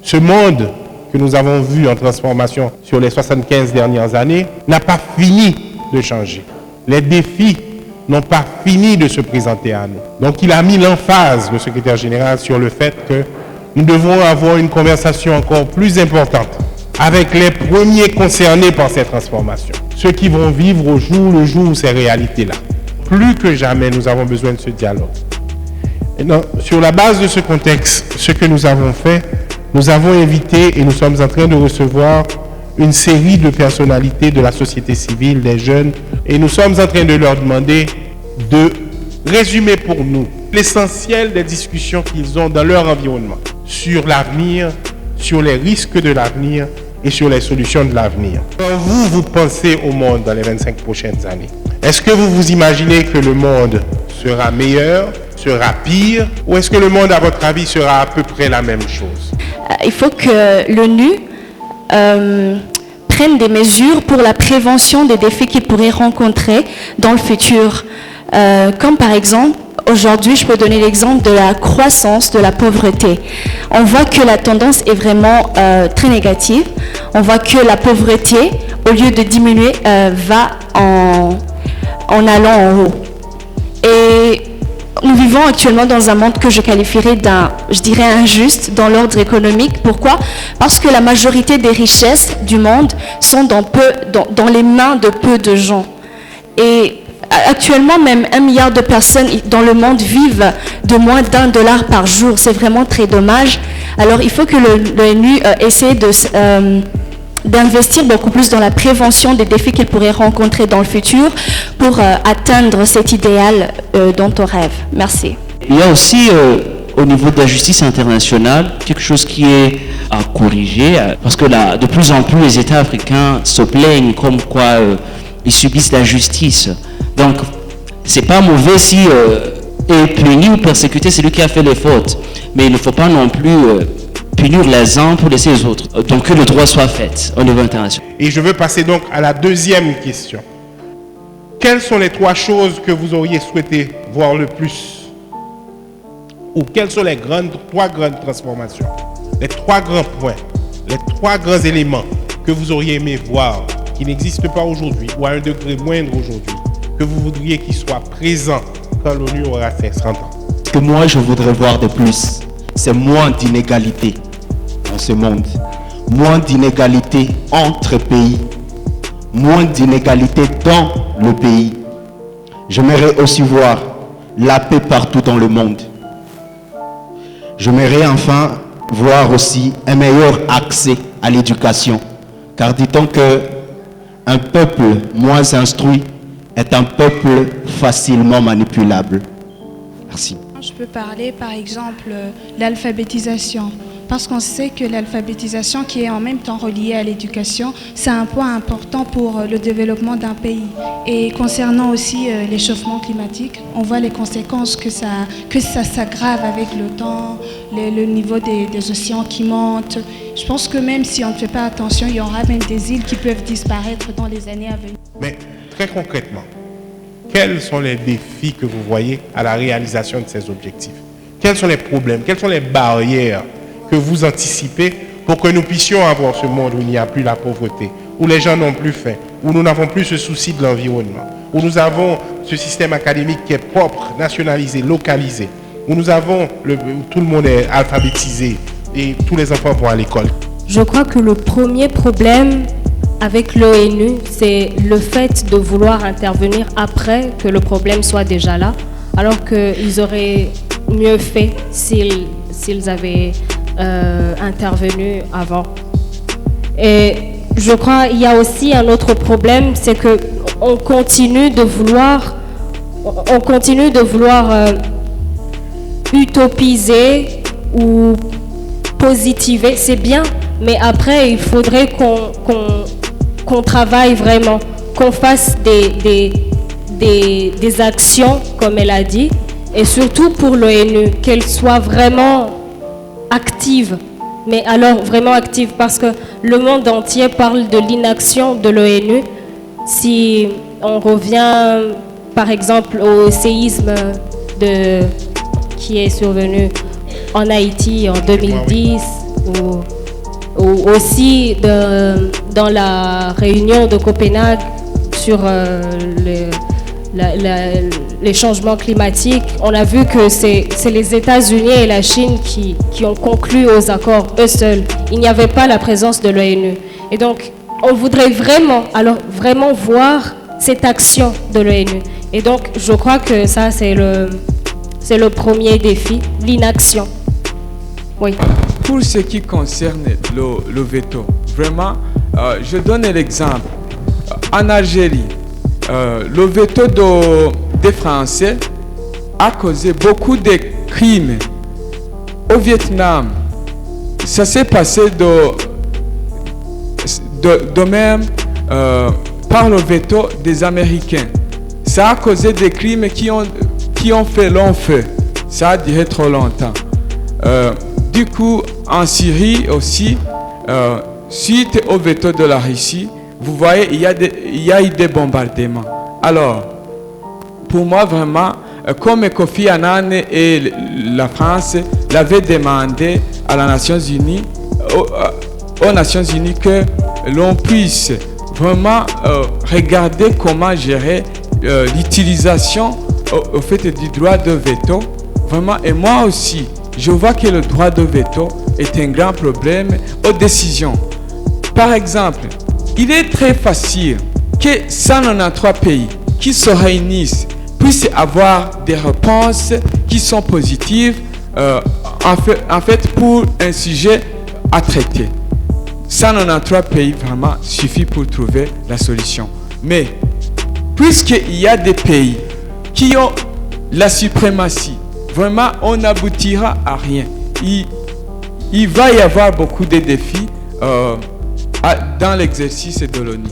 Ce monde que nous avons vu en transformation sur les 75 dernières années n'a pas fini de changer. Les défis n'ont pas fini de se présenter à nous. Donc il a mis l'emphase, le secrétaire général, sur le fait que nous devons avoir une conversation encore plus importante avec les premiers concernés par ces transformations, ceux qui vont vivre au jour le jour ces réalités-là. Plus que jamais, nous avons besoin de ce dialogue. Et donc, sur la base de ce contexte, ce que nous avons fait, nous avons invité et nous sommes en train de recevoir une série de personnalités de la société civile, des jeunes, et nous sommes en train de leur demander de résumer pour nous l'essentiel des discussions qu'ils ont dans leur environnement sur l'avenir, sur les risques de l'avenir et sur les solutions de l'avenir. Quand vous pensez au monde dans les 25 prochaines années, est-ce que vous vous imaginez que le monde sera meilleur, sera pire, ou est-ce que le monde, à votre avis, sera à peu près la même chose? Il faut que l'ONU prenne des mesures pour la prévention des défis qu'ils pourraient rencontrer dans le futur. Comme par exemple, aujourd'hui, je peux donner l'exemple de la croissance de la pauvreté. On voit que la tendance est vraiment très négative. On voit que la pauvreté, au lieu de diminuer, va en allant en haut. Et nous vivons actuellement dans un monde que je qualifierais je dirais injuste dans l'ordre économique. Pourquoi? Parce que la majorité des richesses du monde sont dans les mains de peu de gens. Et actuellement, même 1 milliard de personnes dans le monde vivent de moins d'$1 par jour. C'est vraiment très dommage. Alors, il faut que l'ONU essaie d'investir beaucoup plus dans la prévention des défis qu'ils pourraient rencontrer dans le futur pour atteindre cet idéal dont on rêve. Merci. Il y a aussi au niveau de la justice internationale quelque chose qui est à corriger parce que là, de plus en plus les États africains se plaignent comme quoi ils subissent la justice. Donc c'est pas mauvais si punir ou persécuter celui qui a fait les fautes, mais il ne faut pas non plus punir les uns pour laisser les autres. Donc que le droit soit fait au niveau international. Et je veux passer donc à la deuxième question. Quelles sont les 3 choses que vous auriez souhaité voir le plus? Ou quelles sont les 3 grandes transformations? Les 3 grands points, les 3 grands éléments que vous auriez aimé voir, qui n'existent pas aujourd'hui, ou à un degré moindre aujourd'hui, que vous voudriez qu'ils soient présents quand l'ONU aura fait 100 ans? Ce que moi je voudrais voir de plus, c'est moins d'inégalités dans ce monde, moins d'inégalités entre pays, moins d'inégalités dans le pays. J'aimerais aussi voir la paix partout dans le monde. J'aimerais enfin voir aussi un meilleur accès à l'éducation, car dit-on qu'un peuple moins instruit est un peuple facilement manipulable. Merci. Je peux parler par exemple de l'alphabétisation, parce qu'on sait que l'alphabétisation qui est en même temps reliée à l'éducation, c'est un point important pour le développement d'un pays. Et concernant aussi l'échauffement climatique, on voit les conséquences que ça s'aggrave avec le temps, le niveau des océans qui monte. Je pense que même si on ne fait pas attention, il y aura même des îles qui peuvent disparaître dans les années à venir. Mais très concrètement, quels sont les défis que vous voyez à la réalisation de ces objectifs? Quels sont les problèmes? Quelles sont les barrières que vous anticipez pour que nous puissions avoir ce monde où il n'y a plus la pauvreté, où les gens n'ont plus faim, où nous n'avons plus ce souci de l'environnement, où nous avons ce système académique qui est propre, nationalisé, localisé, où nous avons où tout le monde est alphabétisé et tous les enfants vont à l'école? Je crois que le premier problème avec l'ONU, c'est le fait de vouloir intervenir après que le problème soit déjà là, alors qu'ils auraient mieux fait s'ils avaient intervenu avant. Et je crois qu'il y a aussi un autre problème, c'est qu'on continue de vouloir utopiser ou positiver, c'est bien, mais après il faudrait qu'on travaille vraiment, qu'on fasse des actions, comme elle a dit, et surtout pour l'ONU, qu'elle soit vraiment active, mais alors vraiment active, parce que le monde entier parle de l'inaction de l'ONU. Si on revient par exemple au séisme qui est survenu en Haïti en 2010, ou aussi dans la réunion de Copenhague sur les changements climatiques, on a vu que c'est les États-Unis et la Chine qui ont conclu aux accords eux seuls. Il n'y avait pas la présence de l'ONU. Et donc, on voudrait vraiment voir cette action de l'ONU. Et donc, je crois que ça, c'est le premier défi, l'inaction. Oui. Pour ce qui concerne le veto, vraiment, je donne l'exemple. En Algérie, le veto des Français a causé beaucoup de crimes. Au Vietnam, ça s'est passé de même par le veto des Américains. Ça a causé des crimes qui ont fait long feu. Ça a duré trop longtemps. Du coup, en Syrie aussi, suite au veto de la Russie, vous voyez, il y a eu des bombardements. Alors, pour moi, vraiment, comme Kofi Annan et la France l'avaient demandé à aux Nations Unies que l'on puisse vraiment regarder comment gérer l'utilisation au fait du droit de veto. Vraiment, et moi aussi, je vois que le droit de veto est un grand problème aux décisions. Par exemple, il est très facile que 193 pays qui se réunissent puissent avoir des réponses qui sont positives en fait pour un sujet à traiter. 193 pays vraiment suffit pour trouver la solution. Mais puisqu'il y a des pays qui ont la suprématie, vraiment on n'aboutira à rien. Il va y avoir beaucoup de défis dans l'exercice de l'ONU.